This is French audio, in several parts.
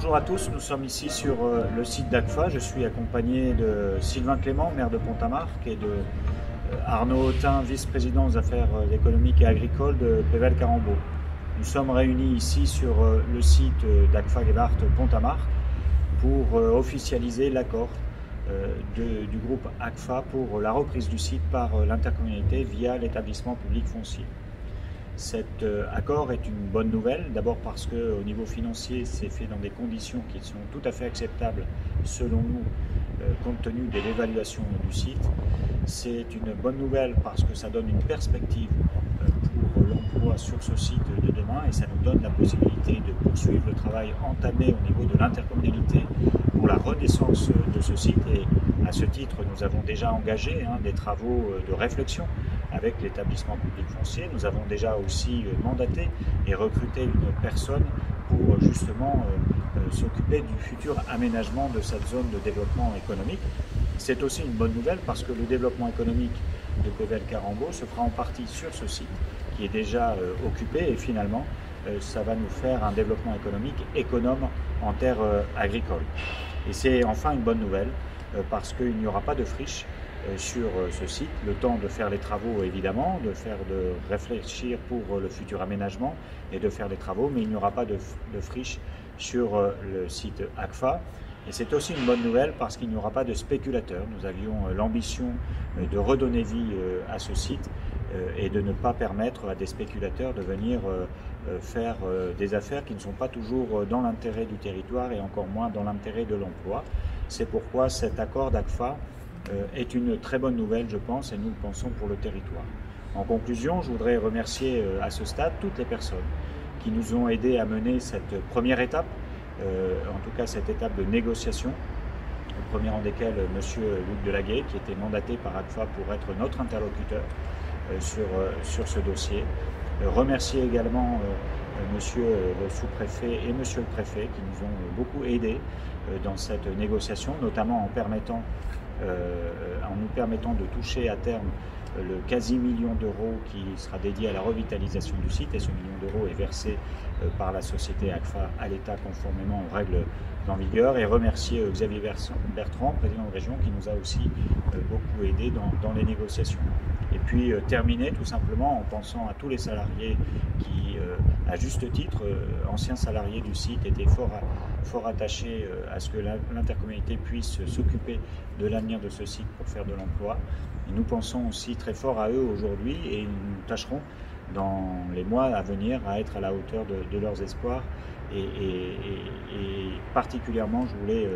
Bonjour à tous, nous sommes ici sur le site d'ACFA. Je suis accompagné de Sylvain Clément, maire de Pont-à-Marc, et de Arnaud Autin, vice-président aux affaires économiques et agricoles de Pével-Carambeau. Nous sommes réunis ici sur le site d'ACFA Gewart Pont-à-Marc pour officialiser l'accord du groupe ACFA pour la reprise du site par l'intercommunalité via l'établissement public foncier. Cet accord est une bonne nouvelle, d'abord parce qu'au niveau financier, c'est fait dans des conditions qui sont tout à fait acceptables selon nous, compte tenu de l'évaluation du site. C'est une bonne nouvelle parce que ça donne une perspective pour l'emploi sur ce site de demain et ça nous donne la possibilité de poursuivre le travail entamé au niveau de l'intercommunalité pour la renaissance de ce site. Et à ce titre, nous avons déjà engagé des travaux de réflexion avec l'établissement public foncier. Nous avons déjà aussi mandaté et recruté une personne pour justement s'occuper du futur aménagement de cette zone de développement économique. C'est aussi une bonne nouvelle parce que le développement économique de Pével-Carambeau se fera en partie sur ce site qui est déjà occupé et finalement ça va nous faire un développement économique économe en terres agricoles. Et c'est enfin une bonne nouvelle parce qu'il n'y aura pas de friche sur ce site, le temps de faire les travaux évidemment, de réfléchir pour le futur aménagement et de faire des travaux, mais il n'y aura pas de friche sur le site ACFA. Et c'est aussi une bonne nouvelle parce qu'il n'y aura pas de spéculateurs. Nous avions l'ambition de redonner vie à ce site et de ne pas permettre à des spéculateurs de venir faire des affaires qui ne sont pas toujours dans l'intérêt du territoire et encore moins dans l'intérêt de l'emploi. C'est pourquoi cet accord d'ACFA est une très bonne nouvelle, je pense, et nous le pensons pour le territoire. En conclusion, je voudrais remercier à ce stade toutes les personnes qui nous ont aidés à mener cette première étape, en tout cas cette étape de négociation, au premier rang desquels M. Luc Delaguet, qui était mandaté par ACFA pour être notre interlocuteur sur ce dossier. Remercier également Monsieur le sous-préfet et Monsieur le préfet qui nous ont beaucoup aidés dans cette négociation, notamment en nous permettant de toucher à terme le quasi-million d'euros qui sera dédié à la revitalisation du site, et ce million d'euros est versé par la société ACFA à l'État conformément aux règles en vigueur, et remercier Xavier Bertrand, président de région, qui nous a aussi beaucoup aidé dans les négociations. Et puis terminer tout simplement en pensant à tous les salariés qui, à juste titre, anciens salariés du site, étaient fort attachés à ce que l'intercommunalité puisse s'occuper de l'avenir de ce site pour faire de l'emploi. Et nous pensons aussi très fort à eux aujourd'hui et nous tâcherons dans les mois à venir à être à la hauteur de leurs espoirs. Et particulièrement, je voulais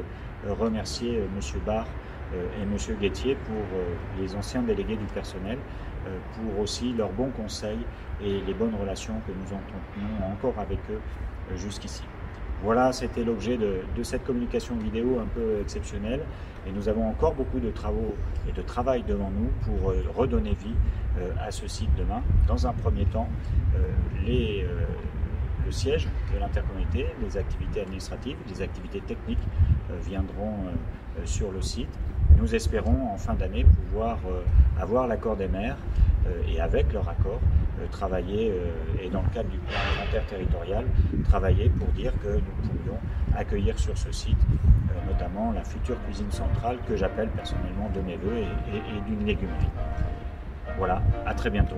remercier M. Barre et M. Guettier pour les anciens délégués du personnel, pour aussi leurs bons conseils et les bonnes relations que nous entretenons encore avec eux jusqu'ici. Voilà, c'était l'objet de cette communication vidéo un peu exceptionnelle, et nous avons encore beaucoup de travaux et de travail devant nous pour redonner vie à ce site demain. Dans un premier temps, le siège de l'intercommunalité, les activités administratives, les activités techniques viendront sur le site. Nous espérons en fin d'année pouvoir avoir l'accord des maires et avec leur accord travailler, et dans le cadre du plan alimentaire territorial, travailler pour dire que nous pourrions accueillir sur ce site notamment la future cuisine centrale que j'appelle personnellement de mes voeux et d'une légumerie. Voilà, à très bientôt.